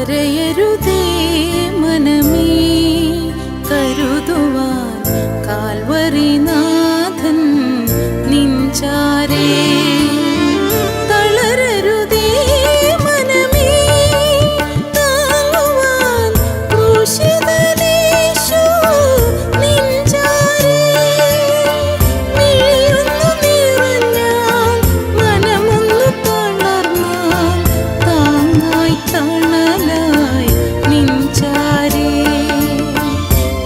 കരയരുതേ മനമേ, കരുതുവാൻ കാൽവരിനാഥൻ നിൻചാരേ. തളരരുതേ മനമേ, താങ്ങുവാൻ ക്രൂശിതനേശു നിൻചാരേ. മിഴിയൊന്നു നിറഞ്ഞാൽ, മനമൊന്നു തളർന്നാൽ, താങ്ങായി തണലായി നിൻചാരേ.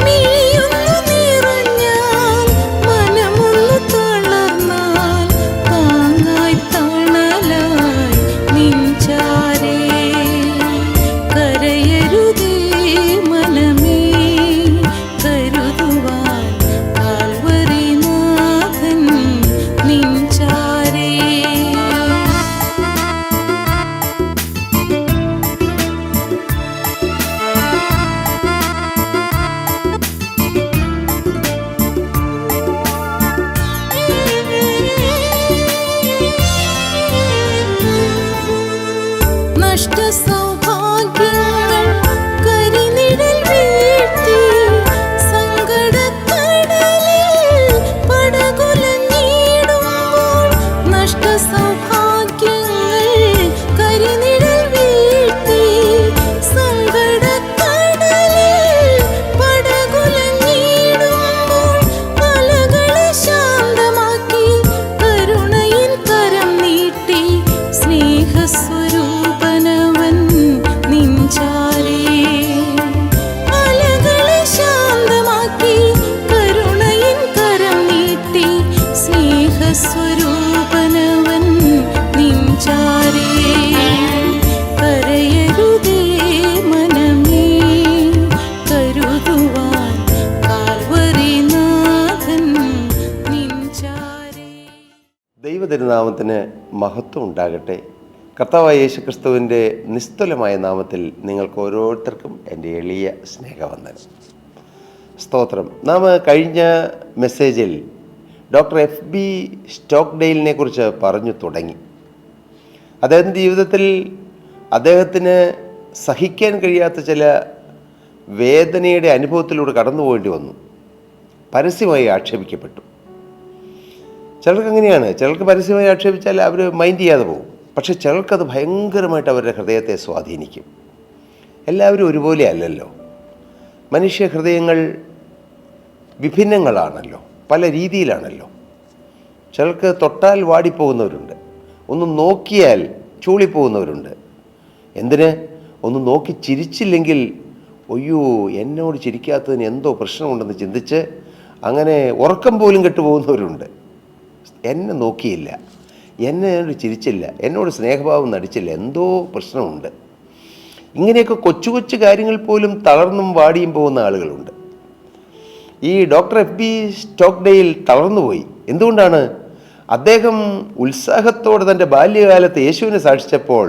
മിഴിയൊന്നു നിറഞ്ഞാൽ, മനമൊന്നു തളർന്നാൽ, താങ്ങായി തണലായി നിൻചാരേ. കരയരുതേ മനമേ, കരുതുവാൻ കാൽവരിനാഥൻ നിൻചാരേ. നഷ്ടസൗഭാഗ്യങ്ങൾ കരിനിഴൽ വീഴ്ത്തി, സങ്കടക്കടലിൽ പടകുലഞ്ഞിടുമ്പോൾ. നഷ്ടസൗഭാഗ്യങ്ങൾ കരിനിഴൽ വീഴ്ത്തി, സങ്കടക്കടലിൽ പടകുലഞ്ഞിടുമ്പോൾ. അലകളെ ശാന്തമാക്കി കരുണയിൻ കരം നീട്ടി, സ്നേഹസ്വരൂപനവൻ നിൻചാരേ. അലകളെ ശാന്തമാക്കി കരുണയിൻ കരം നീട്ടി, സ്നേഹസ്വരൂപനവൻ നിൻചാരേ. കരയരുതേ മനമേ, കരുതുവാൻ കാൽവരിനാഥൻ നിൻചാരേ. ദൈവതിരുനാമത്തിന് മഹത്വം ഉണ്ടാകട്ടെ. കർത്താവായ യേശുക്രിസ്തുവിൻ്റെ നിസ്തുലമായ നാമത്തിൽ നിങ്ങൾക്ക് ഓരോരുത്തർക്കും എൻ്റെ എളിയ സ്നേഹവന്ദനം. സ്തോത്രം. നാം കഴിഞ്ഞ മെസ്സേജിൽ ഡോക്ടർ FB സ്റ്റോക്ക്ഡെയിലിനെ കുറിച്ച് പറഞ്ഞു തുടങ്ങി. അദ്ദേഹത്തിൻ്റെ ജീവിതത്തിൽ അദ്ദേഹത്തിന് സഹിക്കാൻ കഴിയാത്ത ചില വേദനയുടെ അനുഭവത്തിലൂടെ കടന്നു പോകേണ്ടി വന്നു. പരസ്യമായി ആക്ഷേപിക്കപ്പെട്ടു. ചിലർക്ക് അങ്ങനെയാണ്. ചിലർക്ക് പരസ്യമായി ആക്ഷേപിച്ചാൽ അവർ മൈൻഡ് ചെയ്യാതെ പോകും. പക്ഷെ ചിലർക്കത് ഭയങ്കരമായിട്ട് അവരുടെ ഹൃദയത്തെ സ്വാധീനിക്കും. എല്ലാവരും ഒരുപോലെ അല്ലല്ലോ. മനുഷ്യ ഹൃദയങ്ങൾ വിഭിന്നങ്ങളാണല്ലോ, പല രീതിയിലാണല്ലോ. ചിലർക്ക് തൊട്ടാൽ വാടിപ്പോകുന്നവരുണ്ട്, ഒന്ന് നോക്കിയാൽ ചൂളിപ്പോകുന്നവരുണ്ട്. എന്തിന്? ഒന്ന് നോക്കി ചിരിച്ചില്ലെങ്കിൽ ഒയ്യോ എന്നോട് ചിരിക്കാത്തതിന് എന്തോ പ്രശ്നമുണ്ടെന്ന് ചിന്തിച്ച് അങ്ങനെ ഉറക്കം പോലും കെട്ടുപോകുന്നവരുണ്ട്. എന്നെ നോക്കിയില്ല, എന്നോട് ചിരിച്ചില്ല, എന്നോട് സ്നേഹഭാവം നടിച്ചില്ല, എന്തോ പ്രശ്നമുണ്ട്. ഇങ്ങനെയൊക്കെ കൊച്ചു കൊച്ചു കാര്യങ്ങൾ പോലും തളർന്നും വാടിയും പോകുന്ന ആളുകളുണ്ട്. ഈ ഡോക്ടർ FB സ്റ്റോക്ക്ഡെയിൽ തളർന്നുപോയി. എന്തുകൊണ്ടാണ്? അദ്ദേഹം ഉത്സാഹത്തോടെ തൻ്റെ ബാല്യകാലത്ത് യേശുവിനെ സാക്ഷിച്ചപ്പോൾ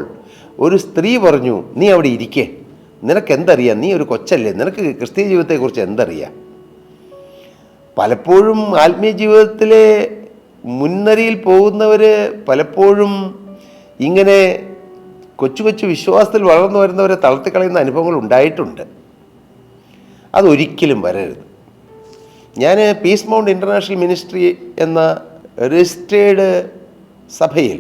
ഒരു സ്ത്രീ പറഞ്ഞു, നീ അവിടെ ഇരിക്കേ, നിനക്കെന്തറിയാം, നീ ഒരു കൊച്ചല്ലേ, നിനക്ക് ക്രിസ്തീയ ജീവിതത്തെക്കുറിച്ച് എന്തറിയാം. പലപ്പോഴും ആത്മീയ ജീവിതത്തിലെ മുൻനിരയിൽ പോകുന്നവർ പലപ്പോഴും ഇങ്ങനെ കൊച്ചു കൊച്ചു വിശ്വാസത്തിൽ വളർന്നു വരുന്നവരെ തളർത്തിക്കളയുന്ന അനുഭവങ്ങൾ ഉണ്ടായിട്ടുണ്ട്. അതൊരിക്കലും വരരുത്. ഞാൻ പീസ് മൗണ്ട് ഇൻ്റർനാഷണൽ മിനിസ്ട്രി എന്ന രജിസ്റ്റേർഡ് സഭയിൽ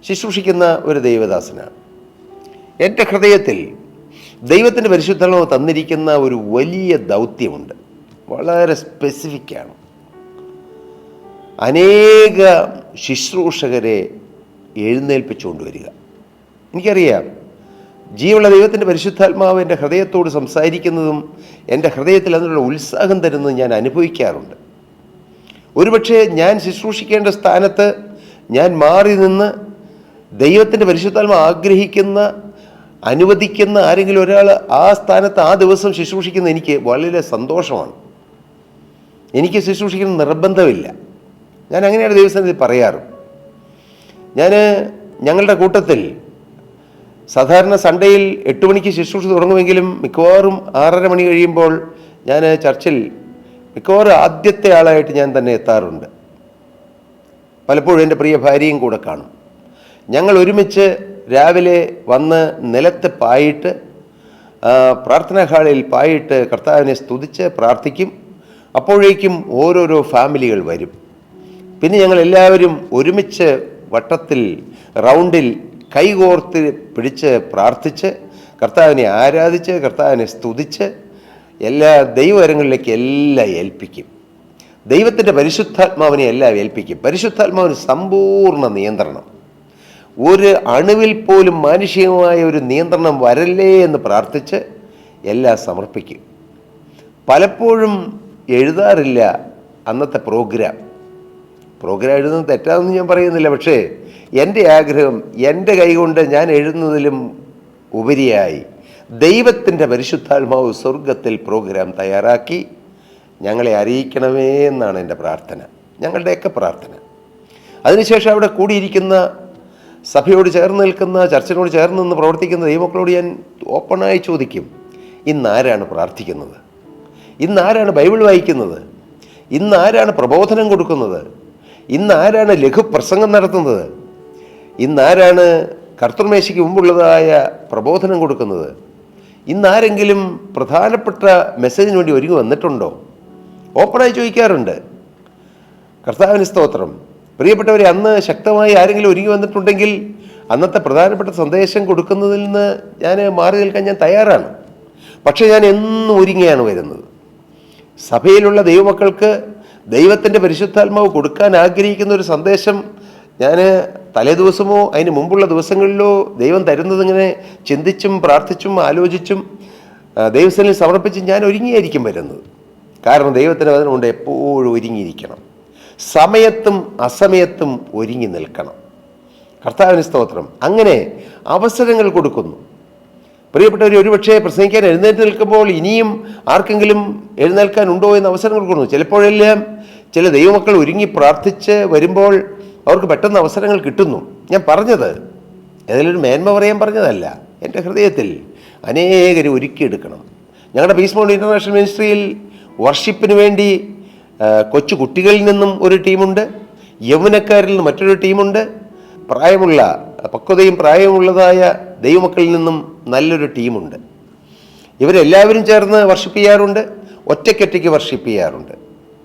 ശുശ്രൂഷിക്കുന്ന ഒരു ദൈവദാസനാണ്. എൻ്റെ ഹൃദയത്തിൽ ദൈവത്തിൻ്റെ പരിശുദ്ധാത്മാവ് തന്നിരിക്കുന്ന ഒരു വലിയ ദൗത്യമുണ്ട്. വളരെ സ്പെസിഫിക്കാണ്. അനേക ശുശ്രൂഷകരെ എഴുന്നേൽപ്പിച്ചുകൊണ്ട് വരിക. എനിക്കറിയാം, ജീവനുള്ള ദൈവത്തിൻ്റെ പരിശുദ്ധാത്മാവ് എൻ്റെ ഹൃദയത്തോട് സംസാരിക്കുന്നതും എൻ്റെ ഹൃദയത്തിൽ അതിനുള്ള ഉത്സാഹം തരുന്നതും ഞാൻ അനുഭവിക്കാറുണ്ട്. ഒരുപക്ഷെ ഞാൻ ശുശ്രൂഷിക്കേണ്ട സ്ഥാനത്ത് ഞാൻ മാറി നിന്ന് ദൈവത്തിൻ്റെ പരിശുദ്ധാത്മാവ് ആഗ്രഹിക്കുന്ന, അനുവദിക്കുന്ന ആരെങ്കിലും ഒരാൾ ആ സ്ഥാനത്ത് ആ ദിവസം ശുശ്രൂഷിക്കുന്ന എനിക്ക് വളരെ സന്തോഷമാണ്. എനിക്ക് ശുശ്രൂഷിക്കുന്ന നിർബന്ധമില്ല. ഞാൻ അങ്ങനെയാണ് ദൈവസന്നിധിയിൽ പറയാറ്. ഞങ്ങളുടെ കൂട്ടത്തിൽ സാധാരണ സൺഡേയിൽ 8 മണിക്ക് ശുശ്രൂഷ തുടങ്ങുമെങ്കിലും മിക്കവാറും 6:30 മണി കഴിയുമ്പോൾ ഞാൻ ചർച്ചിൽ മിക്കവാറും ആദ്യത്തെ ആളായിട്ട് ഞാൻ തന്നെ എത്താറുണ്ട്. പലപ്പോഴും എൻ്റെ പ്രിയ ഭാര്യയും കൂടെ കാണും. ഞങ്ങൾ ഒരുമിച്ച് രാവിലെ വന്ന് നിലത്ത് പായിട്ട് പ്രാർത്ഥനാ ഹാളിൽ പായിട്ട് കർത്താവിനെ സ്തുതിച്ച് പ്രാർത്ഥിക്കും. അപ്പോഴേക്കും ഓരോരോ ഫാമിലികൾ വരും. പിന്നെ ഞങ്ങൾ എല്ലാവരും ഒരുമിച്ച് വട്ടത്തിൽ റൗണ്ടിൽ കൈകോർത്ത് പിടിച്ച് പ്രാർത്ഥിച്ച് കർത്താവിനെ ആരാധിച്ച് കർത്താവിനെ സ്തുതിച്ച് എല്ലാ ദൈവകരങ്ങളിലേക്ക് എല്ലാം ഏൽപ്പിക്കും. ദൈവത്തിൻ്റെ പരിശുദ്ധാത്മാവിനെ എല്ലാം ഏൽപ്പിക്കും. പരിശുദ്ധാത്മാവിന് സമ്പൂർണ്ണ നിയന്ത്രണം. ഒരു അണുവിൽ പോലും മാനുഷികമായ ഒരു നിയന്ത്രണം വരല്ലേ എന്ന് പ്രാർത്ഥിച്ച് എല്ലാം സമർപ്പിക്കും. പലപ്പോഴും എഴുതാറില്ല അന്നത്തെ പ്രോഗ്രാം എഴുതുന്നത് തെറ്റാണെന്ന് ഞാൻ പറയുന്നില്ല. പക്ഷേ എൻ്റെ ആഗ്രഹം എൻ്റെ കൈകൊണ്ട് ഞാൻ എഴുതുന്നതിലും ഉപരിയായി ദൈവത്തിൻ്റെ പരിശുദ്ധാത്മാവ് സ്വർഗത്തിൽ പ്രോഗ്രാം തയ്യാറാക്കി ഞങ്ങളെ അറിയിക്കണമേ എന്നാണ് എൻ്റെ പ്രാർത്ഥന, ഞങ്ങളുടെയൊക്കെ പ്രാർത്ഥന. അതിനുശേഷം അവിടെ കൂടിയിരിക്കുന്ന സഭയോട് ചേർന്ന് നിൽക്കുന്ന, ചർച്ചിനോട് ചേർന്ന് നിന്ന് പ്രവർത്തിക്കുന്ന ദൈവമക്കളോട് ഞാൻ ഓപ്പണായി ചോദിക്കും, ഇന്നാരാണ് പ്രാർത്ഥിക്കുന്നത്? ഇന്നാരാണ് ബൈബിൾ വായിക്കുന്നത്? ഇന്നാരാണ് പ്രബോധനം കൊടുക്കുന്നത്? ഇന്നാരാണ് ലഘുപ്രസംഗം നടത്തുന്നത്? ഇന്നാരാണ് കർത്തൃമേശയ്ക്ക് മുമ്പുള്ളതായ പ്രബോധനം കൊടുക്കുന്നത്? ഇന്നാരെങ്കിലും പ്രധാനപ്പെട്ട മെസ്സേജിന് വേണ്ടി ഒരുങ്ങി വന്നിട്ടുണ്ടോ? ഓപ്പണായി ചോദിക്കാറുണ്ട്. കർത്താവിന് സ്തോത്രം. പ്രിയപ്പെട്ടവരെ, അന്ന് ശക്തമായി ആരെങ്കിലും ഒരുങ്ങി വന്നിട്ടുണ്ടെങ്കിൽ അന്നത്തെ പ്രധാനപ്പെട്ട സന്ദേശം കൊടുക്കുന്നതിൽ നിന്ന് ഞാൻ മാറി നിൽക്കാൻ ഞാൻ തയ്യാറാണ്. പക്ഷേ ഞാൻ എന്നും ഒരുങ്ങിയാണ് വരുന്നത്. സഭയിലുള്ള ദൈവമക്കൾക്ക് ദൈവത്തിൻ്റെ പരിശുദ്ധാത്മാവ് കൊടുക്കാൻ ആഗ്രഹിക്കുന്ന ഒരു സന്ദേശം ഞാൻ തലേ ദിവസമോ അതിന് മുമ്പുള്ള ദിവസങ്ങളിലോ ദൈവം തരുന്നതിങ്ങനെ ചിന്തിച്ചും പ്രാർത്ഥിച്ചും ആലോചിച്ചും ദൈവസേനയിൽ സമർപ്പിച്ചും ഞാൻ ഒരുങ്ങിയായിരിക്കും വരുന്നത്. കാരണം ദൈവത്തിൻ്റെ വചനം കൊണ്ട് എപ്പോഴും ഒരുങ്ങിയിരിക്കണം. സമയത്തും അസമയത്തും ഒരുങ്ങി നിൽക്കണം. കർത്താവിന് സ്തോത്രം. അങ്ങനെ അവസരങ്ങൾ കൊടുക്കുന്നു. പ്രിയപ്പെട്ടവർ, ഒരുപക്ഷെ പ്രസംഗിക്കാൻ എഴുന്നേറ്റ് നിൽക്കുമ്പോൾ ഇനിയും ആർക്കെങ്കിലും എഴുന്നേൽക്കാനുണ്ടോ എന്ന് അവസരങ്ങൾ കൊടുക്കുന്നു. ചിലപ്പോഴെല്ലാം ചില ദൈവമക്കൾ ഒരുങ്ങി പ്രാർത്ഥിച്ച് വരുമ്പോൾ അവർക്ക് പെട്ടെന്ന് അവസരങ്ങൾ കിട്ടുന്നു. ഞാൻ പറഞ്ഞത് ഏതെങ്കിലും മേന്മ പറയാൻ പറഞ്ഞതല്ല. എൻ്റെ ഹൃദയത്തിൽ അനേകരെ ഒരുക്കിയെടുക്കണം. ഞങ്ങളുടെ പീസ് മൗണ്ട് ഇൻ്റർനാഷണൽ മിനിസ്ട്രിയിൽ വർഷിപ്പിന് വേണ്ടി കൊച്ചു കുട്ടികളിൽ നിന്നും ഒരു ടീമുണ്ട്, യൗവനക്കാരിൽ നിന്ന് മറ്റൊരു ടീമുണ്ട്, പ്രായമുള്ള പക്വതയും പ്രായമുള്ളതായ ദൈവമക്കളിൽ നിന്നും നല്ലൊരു ടീമുണ്ട്. ഇവരെല്ലാവരും ചേർന്ന് വർഷിപ്പ് ചെയ്യാറുണ്ട്, ഒറ്റയ്ക്കൊറ്റയ്ക്ക് വർഷിപ്പ് ചെയ്യാറുണ്ട്.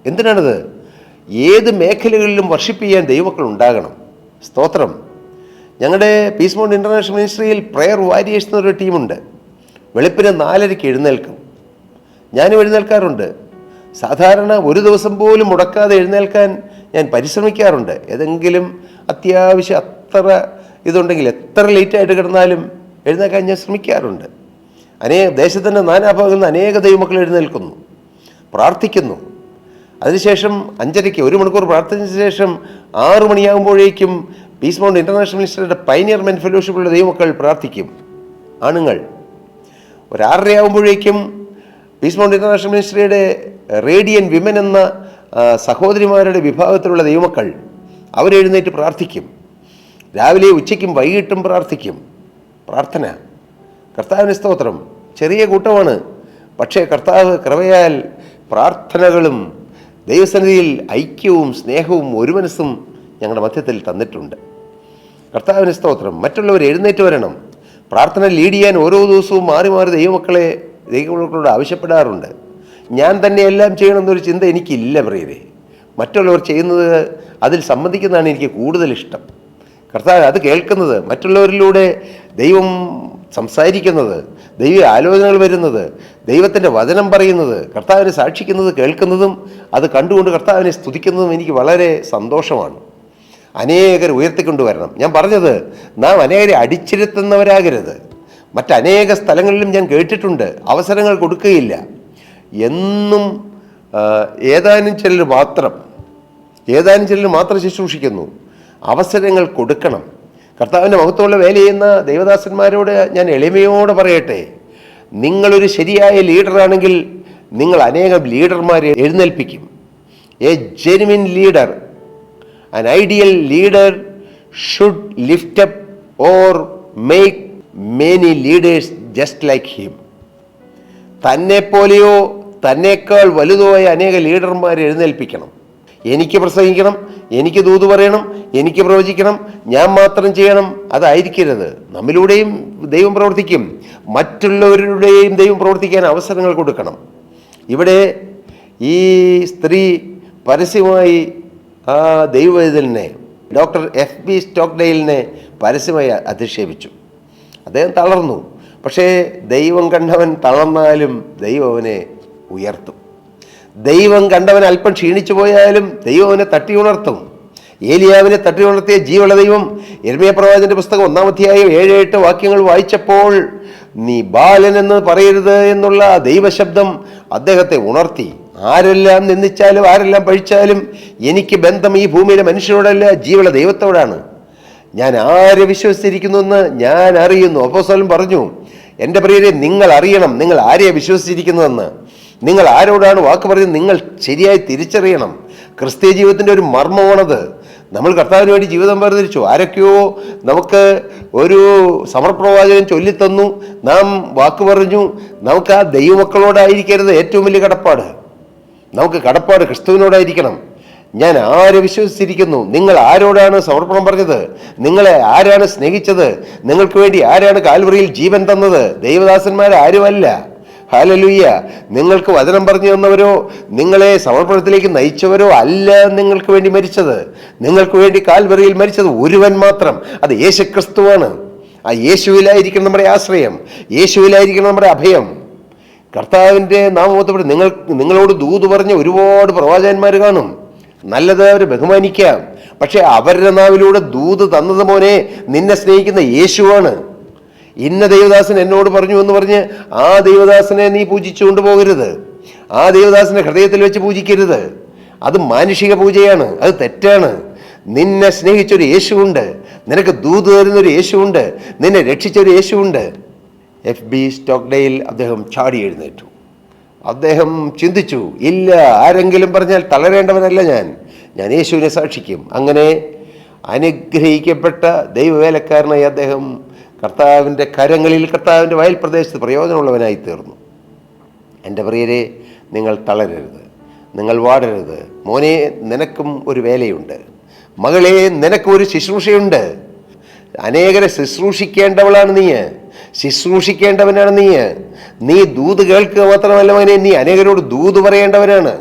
എന്തിനാണിത്? ഏത് മേഖലകളിലും വർഷിപ്പ് ചെയ്യാൻ ദൈവമക്കൾ ഉണ്ടാകണം. സ്തോത്രം. ഞങ്ങളുടെ പീസ് മൗണ്ട് ഇൻ്റർനാഷണൽ മിനിസ്ട്രിയിൽ പ്രെയർ വാരിയേഴ്സ് എന്നൊരു ടീമുണ്ട്. വെളുപ്പിന് 4:30 എഴുന്നേൽക്കും. ഞാനും എഴുന്നേൽക്കാറുണ്ട്. സാധാരണ ഒരു ദിവസം പോലും മുടക്കാതെ എഴുന്നേൽക്കാൻ ഞാൻ പരിശ്രമിക്കാറുണ്ട്. ഏതെങ്കിലും അത്യാവശ്യം അത്ര ഇതുണ്ടെങ്കിൽ എത്ര ലേറ്റായിട്ട് കിടന്നാലും എഴുന്നേൽക്കാൻ ഞാൻ ശ്രമിക്കാറുണ്ട്. ദേശത്തിൻ്റെ നാനാഭാഗങ്ങളിൽ നിന്ന് അനേക ദൈവമക്കൾ എഴുന്നേൽക്കുന്നു, പ്രാർത്ഥിക്കുന്നു. അതിനുശേഷം 5:30 1 മണിക്കൂർ പ്രാർത്ഥിച്ചതിന് ശേഷം 6 മണിയാകുമ്പോഴേക്കും പീസ് മൗണ്ട് ഇൻ്റർനാഷണൽ മിനിസ്ട്രിയുടെ പൈനിയർ മെൻ ഫെലോഷിപ്പുള്ള ദൈവമക്കൾ പ്രാർത്ഥിക്കും, ആണുങ്ങൾ. 6:30 ആകുമ്പോഴേക്കും പീസ് മൗണ്ട് ഇൻ്റർനാഷണൽ മിനിസ്ട്രിയുടെ റേഡിയൻ വിമൻ എന്ന സഹോദരിമാരുടെ വിഭാഗത്തിലുള്ള ദൈവമക്കൾ അവരെഴുന്നേറ്റ് പ്രാർത്ഥിക്കും. രാവിലെ ഉച്ചയ്ക്കും വൈകിട്ടും പ്രാർത്ഥിക്കും. പ്രാർത്ഥന. കർത്താവിന് സ്തോത്രം. ചെറിയ കൂട്ടമാണ്, പക്ഷേ കർത്താവ് കൃപയാൽ പ്രാർത്ഥനകളും ദൈവസന്നിധിയിൽ ഐക്യവും സ്നേഹവും ഒരു മനസ്സും ഞങ്ങളുടെ മധ്യത്തിൽ തന്നിട്ടുണ്ട്. കർത്താവിന് സ്തോത്രം. മറ്റുള്ളവർ എഴുന്നേറ്റ് വരണം. പ്രാർത്ഥന ലീഡ് ചെയ്യാൻ ഓരോ ദിവസവും മാറി മാറി ദൈവമക്കളോട് ആവശ്യപ്പെടാറുണ്ട്. ഞാൻ തന്നെ എല്ലാം ചെയ്യണമെന്നൊരു ചിന്ത എനിക്കില്ല പ്രിയരെ. മറ്റുള്ളവർ ചെയ്യുന്നത് അതിൽ സംബന്ധിക്കുന്നതാണ് എനിക്ക് കൂടുതൽ ഇഷ്ടം. കർത്താവ് അത് കേൾക്കുന്നത്, മറ്റുള്ളവരിലൂടെ ദൈവം സംസാരിക്കുന്നത്, ദൈവ ആലോചനകൾ വരുന്നത്, ദൈവത്തിൻ്റെ വചനം പറയുന്നത്, കർത്താവിനെ സാക്ഷിക്കുന്നത് കേൾക്കുന്നതും അത് കണ്ടുകൊണ്ട് കർത്താവിനെ സ്തുതിക്കുന്നതും എനിക്ക് വളരെ സന്തോഷമാണ്. അനേകർ ഉയർത്തിക്കൊണ്ടുവരണം. ഞാൻ പറഞ്ഞത്, നാം അനേകരെ അടിച്ചിരുത്തുന്നവരാകരുത്. മറ്റനേക സ്ഥലങ്ങളിലും ഞാൻ കേട്ടിട്ടുണ്ട്, അവസരങ്ങൾ കൊടുക്കുകയില്ല. എന്നും ഏതാനും ചിലർ മാത്രം ശുശ്രൂഷിക്കുന്നു. അവസരങ്ങൾ കൊടുക്കണം. കർത്താവിൻ്റെ മഹത്വമുള്ള വേല ചെയ്യുന്ന ദൈവദാസന്മാരോട് ഞാൻ എളിമയോടെ പറയട്ടെ, നിങ്ങളൊരു ശരിയായ ലീഡറാണെങ്കിൽ നിങ്ങൾ അനേകം ലീഡർമാരെ എഴുന്നേൽപ്പിക്കും. A genuine leader, an ideal leader should lift up or make many leaders just like him. തന്നെപ്പോലെയോ തന്നേക്കാൾ വലുതോ ആയ അനേക ലീഡർമാരെ എഴുന്നേൽപ്പിക്കണം. എനിക്ക് പ്രസംഗിക്കണം, എനിക്ക് ദൂത് പറയണം, എനിക്ക് പ്രവചിക്കണം, ഞാൻ മാത്രം ചെയ്യണം, അതായിരിക്കരുത്. നമ്മിലൂടെയും ദൈവം പ്രവർത്തിക്കും, മറ്റുള്ളവരുടെയും ദൈവം പ്രവർത്തിക്കാൻ അവസരങ്ങൾ കൊടുക്കണം. ഇവിടെ ഈ സ്ത്രീ പരസ്യമായി ആ ദൈവവേദനെ ഡോക്ടർ FB സ്റ്റോക്ക്ഡെയിലിനെ പരസ്യമായി അധിക്ഷേപിച്ചു. അദ്ദേഹം തളർന്നു. പക്ഷേ ദൈവം കണ്ടവൻ തളർന്നാലും ദൈവം അവനെ ഉയർത്തും. ദൈവം കണ്ടവൻ അല്പം ക്ഷീണിച്ചു പോയാലും ദൈവം അവനെ തട്ടി ഉണർത്തും. ഏലിയാവിനെ തട്ടി ഉണർത്തിയ ജീവനുള്ള ദൈവം യിരെമ്യാ പ്രവാചകന്റെ പുസ്തകം 1-ാം അധ്യായം 7-8 വാക്യങ്ങൾ വായിച്ചപ്പോൾ നീ ബാലൻ എന്ന് പറയരുത് എന്നുള്ള ദൈവശബ്ദം അദ്ദേഹത്തെ ഉണർത്തി. ആരെല്ലാം നിന്ദിച്ചാലും ആരെല്ലാം പഴിച്ചാലും എനിക്ക് ബന്ധം ഈ ഭൂമിയിലെ മനുഷ്യരോടല്ല, ജീവനുള്ള ദൈവത്തോടാണ്. ഞാൻ ആരെ വിശ്വസിച്ചിരിക്കുന്നു എന്ന് ഞാൻ അറിയുന്നു. അപ്പോസ്തലൻ പറഞ്ഞു, എൻ്റെ പ്രിയരെ, നിങ്ങൾ അറിയണം നിങ്ങൾ ആരെയാണ് വിശ്വസിച്ചിരിക്കുന്നതെന്ന്. നിങ്ങൾ ആരോടാണ് വാക്ക് പറയുന്നത് നിങ്ങൾ ശരിയായി തിരിച്ചറിയണം. ക്രിസ്തീയ ജീവിതത്തിൻ്റെ ഒരു മർമ്മമാണത്. നമ്മൾ കർത്താവിന് വേണ്ടി ജീവിതം വേർതിരിച്ചു. ആരൊക്കെയോ നമുക്ക് ഒരു സമർപ്രവാചകൻ ചൊല്ലിത്തന്നു, നാം വാക്ക് പറഞ്ഞു. നമുക്ക് ആ ദൈവമക്കളോടായിരിക്കരുത് ഏറ്റവും വലിയ കടപ്പാട്. നമുക്ക് കടപ്പാട് ക്രിസ്തുവിനോടായിരിക്കണം. ഞാൻ ആരെ വിശ്വസിച്ചിരിക്കുന്നു, നിങ്ങൾ ആരോടാണ് സമർപ്പണം പറഞ്ഞത്, നിങ്ങളെ ആരാണ് സ്നേഹിച്ചത്, നിങ്ങൾക്ക് വേണ്ടി ആരാണ് കാൽവറിയിൽ ജീവൻ തന്നത്? ദൈവദാസന്മാരാരുമല്ല. ഹല്ലേലൂയ. നിങ്ങൾക്ക് വചനം പറഞ്ഞു തന്നവരോ നിങ്ങളെ സമർപ്പണത്തിലേക്ക് നയിച്ചവരോ അല്ല നിങ്ങൾക്ക് വേണ്ടി മരിച്ചത്. നിങ്ങൾക്ക് വേണ്ടി കാൽവറിയിൽ മരിച്ചത് ഒരുവൻ മാത്രം, അത് യേശുക്രിസ്തുവാണ്. ആ യേശുവിലായിരിക്കണം നമ്മുടെ ആശ്രയം, യേശുവിലായിരിക്കണം നമ്മുടെ അഭയം. കർത്താവിൻ്റെ നാമത്തിൽ നിങ്ങളോട് ദൂത് പറഞ്ഞ ഒരുപാട് പ്രവാചകന്മാർ കാണും. നല്ലത് അവരെ ബഹുമാനിക്കാം. പക്ഷെ അവരുടെ നാവിലൂടെ ദൂത് തന്നത് മോനെ നിന്നെ സ്നേഹിക്കുന്ന യേശുവാണ്. ഇന്ന ദൈവദാസൻ എന്നോട് പറഞ്ഞു എന്ന് പറഞ്ഞ് ആ ദൈവദാസനെ നീ പൂജിച്ചു കൊണ്ടുപോകരുത്. ആ ദൈവദാസനെ ഹൃദയത്തിൽ വെച്ച് പൂജിക്കരുത്. അത് മാനുഷിക പൂജയാണ്, അത് തെറ്റാണ്. നിന്നെ സ്നേഹിച്ചൊരു യേശുവുണ്ട്, നിനക്ക് ദൂത് തരുന്നൊരു യേശുവുണ്ട്, നിന്നെ രക്ഷിച്ചൊരു യേശുവുണ്ട്. FB സ്റ്റോക്ക്ഡെയിൽ അദ്ദേഹം ചാടി എഴുന്നേറ്റു. അദ്ദേഹം ചിന്തിച്ചു, ഇല്ല, ആരെങ്കിലും പറഞ്ഞാൽ തളരേണ്ടവനല്ല ഞാൻ യേശുവിനെ സാക്ഷിക്കും. അങ്ങനെ അനുഗ്രഹിക്കപ്പെട്ട ദൈവവേലക്കാരനായി അദ്ദേഹം കർത്താവിൻ്റെ കരങ്ങളിൽ, കർത്താവിൻ്റെ വയൽ പ്രദേശത്ത് പ്രയോജനമുള്ളവനായി തീർന്നു. എൻ്റെ പ്രിയരെ, നിങ്ങൾ തളരരുത്, നിങ്ങൾ വാടരുത്. മോനെ, നിനക്കും ഒരു വേലയുണ്ട്. മകളെ, നിനക്കും ഒരു ശുശ്രൂഷയുണ്ട്. അനേകരെ ശുശ്രൂഷിക്കേണ്ടവളാണ് നീ, ശുശ്രൂഷിക്കേണ്ടവനാണ് നീ ദൂത് കേൾക്കുക മാത്രമല്ല മകനെ, നീ അനേകരോട് ദൂത് പറയേണ്ടവനാണ്.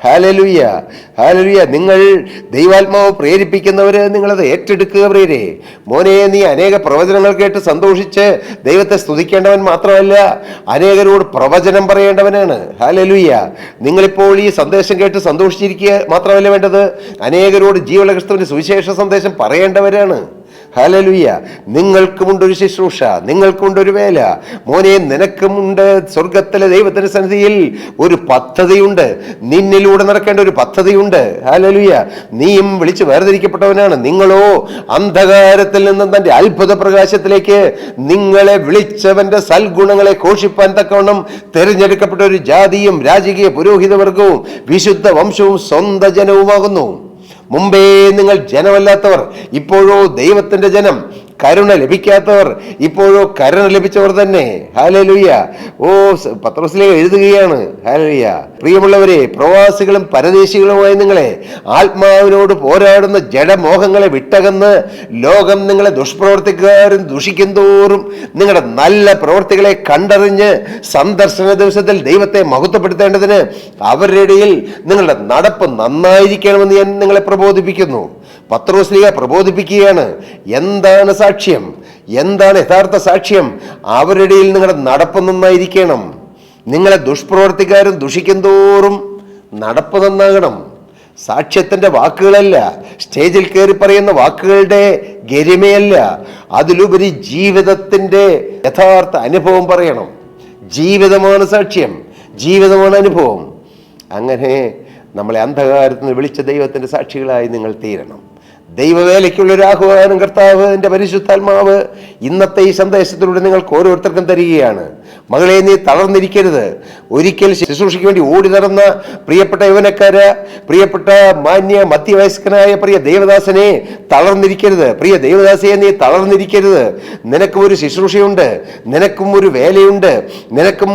Hallelujah, hallelujah. നിങ്ങൾ ദൈവാത്മാവ് പ്രേരിപ്പിക്കുന്നവർ നിങ്ങളത് ഏറ്റെടുക്കുക പ്രിയരെ. മോനെ, നീ അനേക പ്രവചനങ്ങൾ കേട്ട് സന്തോഷിച്ച് ദൈവത്തെ സ്തുതിക്കേണ്ടവൻ മാത്രമല്ല, അനേകരോട് പ്രവചനം പറയേണ്ടവനാണ്. ഹല്ലേലൂയ. നിങ്ങളിപ്പോൾ ഈ സന്ദേശം കേട്ട് സന്തോഷിച്ചിരിക്കുക മാത്രമല്ല വേണ്ടത്, അനേകരോട് ജീവനുള്ള ക്രിസ്തുവിന്റെ സുവിശേഷ സന്ദേശം പറയേണ്ടവരാണ്. ഹല്ലേലൂയ. നിങ്ങൾക്കുമുണ്ടൊരു ശുശ്രൂഷ, നിങ്ങൾക്കുണ്ടൊരു വേല. മോനെ, നിനക്കുമുണ്ട് സ്വർഗത്തിലെ ദൈവത്തിന്റെ സന്നിധിയിൽ ഒരു പദ്ധതിയുണ്ട്, നിന്നിലൂടെ നടക്കേണ്ട ഒരു പദ്ധതിയുണ്ട്. ഹല്ലേലൂയ. നീയും വിളിച്ച് വേർതിരിക്കപ്പെട്ടവനാണ്. നിങ്ങളോ അന്ധകാരത്തിൽ നിന്നും തന്റെ അത്ഭുത പ്രകാശത്തിലേക്ക് നിങ്ങളെ വിളിച്ചവന്റെ സൽഗുണങ്ങളെ ഘോഷിപ്പാൻ തക്കവണ്ണം തിരഞ്ഞെടുക്കപ്പെട്ട ഒരു ജാതിയും രാജകീയ പുരോഹിതവർഗവും വിശുദ്ധ വംശവും സ്വന്തം ജനവുമാകുന്നു. മുമ്പേ നിങ്ങൾ ജനമല്ലാത്തവർ, ഇപ്പോഴോ ദൈവത്തിന്റെ ജനം. കരുണ ലഭിക്കാത്തവർ, ഇപ്പോഴോ കരുണ ലഭിച്ചവർ തന്നെ. ഹല്ലേലൂയ. പത്രോസിലേക്ക് എഴുതുകയാണ്. ഹല്ലേലൂയ. പ്രിയമുള്ളവരെ, പ്രവാസികളും പരദേശികളുമായി നിങ്ങളെ ആത്മാവിനോട് പോരാടുന്ന ജഡമോഹങ്ങളെ വിട്ടകന്ന് ലോകം നിങ്ങളെ ദുഷ്പ്രവർത്തിക്കാരും ദുഷിക്കും തോറും നിങ്ങളുടെ നല്ല പ്രവർത്തികളെ കണ്ടറിഞ്ഞ് സന്ദർശന ദിവസത്തിൽ ദൈവത്തെ മഹത്വപ്പെടുത്തേണ്ടതിന് അവരുടെ ഇടയിൽ നിങ്ങളുടെ നടപ്പ് നന്നായിരിക്കണമെന്ന് ഞാൻ നിങ്ങളെ പ്രബോധിപ്പിക്കുന്നു. പത്രോസ്ലീഹ പ്രബോധിപ്പിക്കുകയാണ്. എന്താണ് സാക്ഷ്യം? എന്താണ് യഥാർത്ഥ സാക്ഷ്യം? അവരുടെ ഇടയിൽ നിങ്ങളുടെ നടപ്പ് നന്നായിരിക്കണം. നിങ്ങളെ ദുഷ്പ്രവർത്തിക്കാരും ദുഷിക്കും തോറും നടപ്പ് നന്നാകണം. സാക്ഷ്യത്തിന്റെ വാക്കുകളല്ല, സ്റ്റേജിൽ കയറി പറയുന്ന വാക്കുകളുടെ ഗരിമയല്ല, അതിലുപരി ജീവിതത്തിന്റെ യഥാർത്ഥ അനുഭവം പറയണം. ജീവിതമാണ് സാക്ഷ്യം, ജീവിതമാണ് അനുഭവം. അങ്ങനെ നമ്മളെ അന്ധകാരത്തിൽ നിന്ന് വിളിച്ച ദൈവത്തിന്റെ സാക്ഷികളായി നിങ്ങൾ തീരണം. ദൈവവേലയ്ക്കുള്ളൊരു ആഹ്വാനം കർത്താവ് എൻ്റെ പരിശുദ്ധാത്മാവ് ഇന്നത്തെ ഈ സന്ദേശത്തിലൂടെ നിങ്ങൾക്ക് ഓരോരുത്തർക്കും തരികയാണ്. മകളെ നീ തളർന്നിരിക്കരുത്. ഒരിക്കൽ ശുശ്രൂഷയ്ക്ക് വേണ്ടി ഓടി നടന്ന പ്രിയപ്പെട്ട യൗവനക്കാര്, പ്രിയപ്പെട്ട മാന്യ മധ്യവയസ്കനായ പ്രിയ ദേവദാസനെ, തളർന്നിരിക്കരുത്. പ്രിയ ദേവദാസയെ നീ തളർന്നിരിക്കരുത്. നിനക്കും ഒരു ശുശ്രൂഷയുണ്ട്, നിനക്കും ഒരു വേലയുണ്ട്, നിനക്കും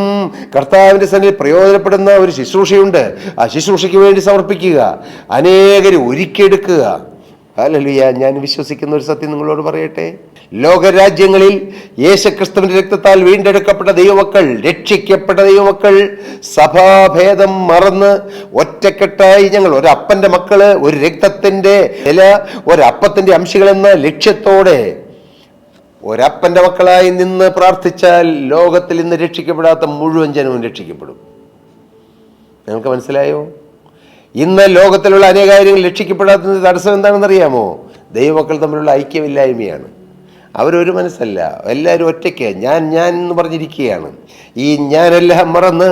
കർത്താവിൻ്റെ സന്നിധിയിൽ പ്രയോജനപ്പെടുന്ന ഒരു ശുശ്രൂഷയുണ്ട്. ആ ശുശ്രൂഷയ്ക്ക് വേണ്ടി സമർപ്പിക്കുക, അനേകരെ ഒരുക്കിയെടുക്കുക. ഹല്ലേലൂയ. ഞാൻ വിശ്വസിക്കുന്ന ഒരു സത്യം നിങ്ങളോട് പറയട്ടെ. ലോകരാജ്യങ്ങളിൽ യേശുക്രിസ്തുവിന്റെ രക്തത്താൽ വീണ്ടെടുക്കപ്പെട്ട ദൈവമക്കൾ, രക്ഷിക്കപ്പെട്ട ദൈവമക്കൾ സഭാഭേദം മറന്ന് ഒറ്റക്കെട്ടായി ഞങ്ങൾ ഒരപ്പന്റെ മക്കള്, ഒരു രക്തത്തിന്റെ ഇല, ഒരപ്പത്തിന്റെ അംശികൾ എന്ന ലക്ഷ്യത്തോടെ ഒരപ്പന്റെ മക്കളായി നിന്ന് പ്രാർത്ഥിച്ചാൽ ലോകത്തിൽ ഇന്ന് രക്ഷിക്കപ്പെടാത്ത മുഴുവൻ ജനവും രക്ഷിക്കപ്പെടും. നിങ്ങൾക്ക് മനസ്സിലായോ? ഇന്ന് ലോകത്തിലുള്ള അനേക കാര്യങ്ങൾ രക്ഷിക്കപ്പെടാത്തതിന് തടസ്സം എന്താണെന്നറിയാമോ? ദൈവമക്കൾ തമ്മിലുള്ള ഐക്യമില്ലായ്മയാണ്. അവരൊരു മനസ്സല്ല, എല്ലാവരും ഒറ്റയ്ക്ക് ഞാൻ എന്ന് പറഞ്ഞിരിക്കുകയാണ്. ഈ ഞാനെല്ലാം മറന്ന്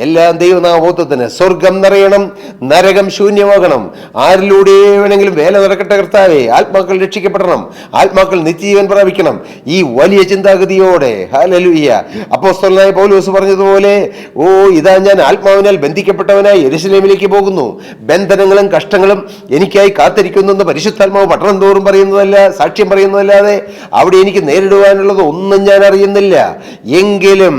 എല്ലാം ദൈവനാമോത്വത്തിന്. സ്വർഗം നിറയണം, നരകം ശൂന്യമാകണം. ആരിലൂടെ വേണമെങ്കിലും വേല നടക്കട്ടെ കർത്താവേ. ആത്മാക്കൾ രക്ഷിക്കപ്പെടണം, ആത്മാക്കൾ നിത്യജീവൻ പ്രാപിക്കണം. ഈ വലിയ ചിന്താഗതിയോടെ ഹല്ലേലൂയ. അപ്പോസ്തലനായ പൗലോസ് പറഞ്ഞതുപോലെ, ഓ ഇതാ ഞാൻ ആത്മാവിനാൽ ബന്ധിക്കപ്പെട്ടവനായി യെരൂശലേമിലേക്ക് പോകുന്നു, ബന്ധനങ്ങളും കഷ്ടങ്ങളും എനിക്കായി കാത്തിരിക്കുന്നു. പരിശുദ്ധാത്മാവ് പട്ടണം തോറും പറയുന്നതല്ല, സാക്ഷ്യം പറയുന്നതല്ലാതെ അവിടെ എനിക്ക് നേരിടുവാനുള്ളത് ഒന്നും ഞാൻ അറിയുന്നില്ല. എങ്കിലും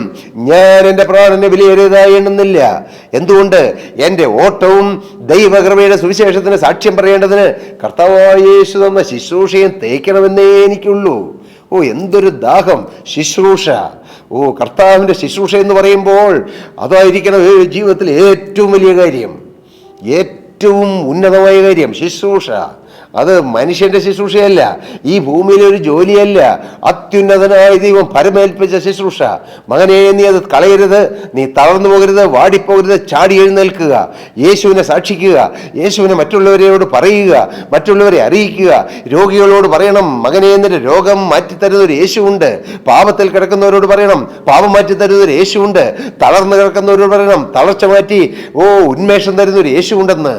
ഞാൻ എൻ്റെ പ്രാണനെ വിലയേറിയതായി എണ്ണുന്നില്ല. എന്തുകൊണ്ട്? എൻ്റെ ഓട്ടവും ദൈവകൃപയുടെ സുവിശേഷത്തിന് സാക്ഷ്യം പറയേണ്ടതിന് കർത്താവായ യേശു തന്ന ശുശ്രൂഷയും തേക്കണമെന്നേ എനിക്കുള്ളൂ. ഓ എന്തൊരു ദാഹം! ശുശ്രൂഷ. ഓ കർത്താവിൻ്റെ ശുശ്രൂഷ എന്ന് പറയുമ്പോൾ അതായിരിക്കണം ജീവിതത്തിൽ ഏറ്റവും വലിയ കാര്യം, ഏറ്റവും ഉന്നതമായ കാര്യം. ശുശ്രൂഷ അത് മനുഷ്യന്റെ ശുശ്രൂഷയല്ല, ഈ ഭൂമിയിലെ ഒരു ജോലിയല്ല, അത്യുന്നതനായ ദൈവം പരമേൽപ്പിച്ച ശുശ്രൂഷ. മകനെ നീ അത് കളയരുത്, നീ തളർന്നു പോകരുത്, വാടിപ്പോകരുത്, ചാടി എഴുന്നേൽക്കുക, യേശുവിനെ സാക്ഷിക്കുക, യേശുവിനെ മറ്റുള്ളവരോട് പറയുക, മറ്റുള്ളവരെ അറിയിക്കുക. രോഗികളോട് പറയണം, മകനെ നിന്റെ രോഗം മാറ്റിത്തരുന്ന ഒരു യേശുവുണ്ട്. പാപത്തിൽ കിടക്കുന്നവരോട് പറയണം, പാപം മാറ്റിത്തരുന്ന ഒരു യേശുവുണ്ട്. തളർന്നു കിടക്കുന്നവരോട് പറയണം, തളർച്ച മാറ്റി ഉന്മേഷം തരുന്ന ഒരു യേശുവുണ്ടെന്ന്.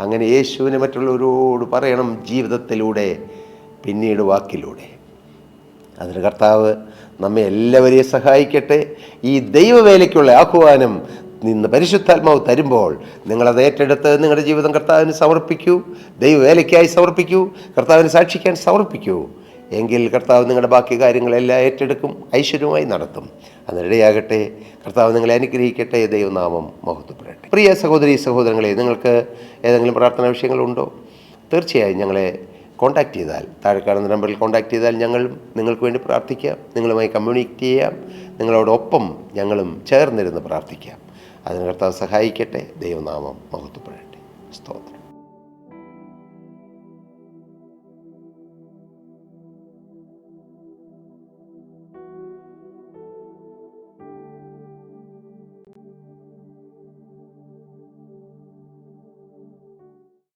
അങ്ങനെ യേശുവിനെ മറ്റുള്ളവരോട് പറയണം, ജീവിതത്തിലൂടെ, പിന്നീട് വാക്കിലൂടെ. അതിന് കർത്താവ് നമ്മെ എല്ലാവരെയും സഹായിക്കട്ടെ. ഈ ദൈവവേലയ്ക്കുള്ള ആഹ്വാനം നിന്ന് പരിശുദ്ധാത്മാവ് തരുമ്പോൾ നിങ്ങളത് ഏറ്റെടുത്ത് നിങ്ങളുടെ ജീവിതം കർത്താവിന് സമർപ്പിക്കൂ, ദൈവവേലയ്ക്കായി സമർപ്പിക്കൂ, കർത്താവിന് സാക്ഷിക്കാൻ സമർപ്പിക്കൂ. എങ്കിൽ കർത്താവ് നിങ്ങളുടെ ബാക്കി കാര്യങ്ങളെല്ലാം ഏറ്റെടുക്കും, ഐശ്വര്യമായി നടത്തും. അതിനിടയാകട്ടെ. കർത്താവ് നിങ്ങളെ അനുഗ്രഹിക്കട്ടെ. ദൈവനാമം മഹത്വപ്പെടട്ടെ. പ്രിയ സഹോദരീ സഹോദരങ്ങളെ, നിങ്ങൾക്ക് ഏതെങ്കിലും പ്രാർത്ഥനാ വിഷയങ്ങളുണ്ടോ? തീർച്ചയായും ഞങ്ങളെ കോൺടാക്റ്റ് ചെയ്താൽ, താഴെ കാണുന്ന നമ്പറിൽ കോൺടാക്റ്റ് ചെയ്താൽ ഞങ്ങളും നിങ്ങൾക്ക് വേണ്ടി പ്രാർത്ഥിക്കാം, നിങ്ങളുമായി കമ്മ്യൂണിക്കേറ്റ് ചെയ്യാം, നിങ്ങളോടൊപ്പം ഞങ്ങളും ചേർന്നിരുന്ന് പ്രാർത്ഥിക്കാം. അതിന് കർത്താവ് സഹായിക്കട്ടെ. ദൈവനാമം മഹത്വപ്പെടട്ടെ. സ്തോത്രം.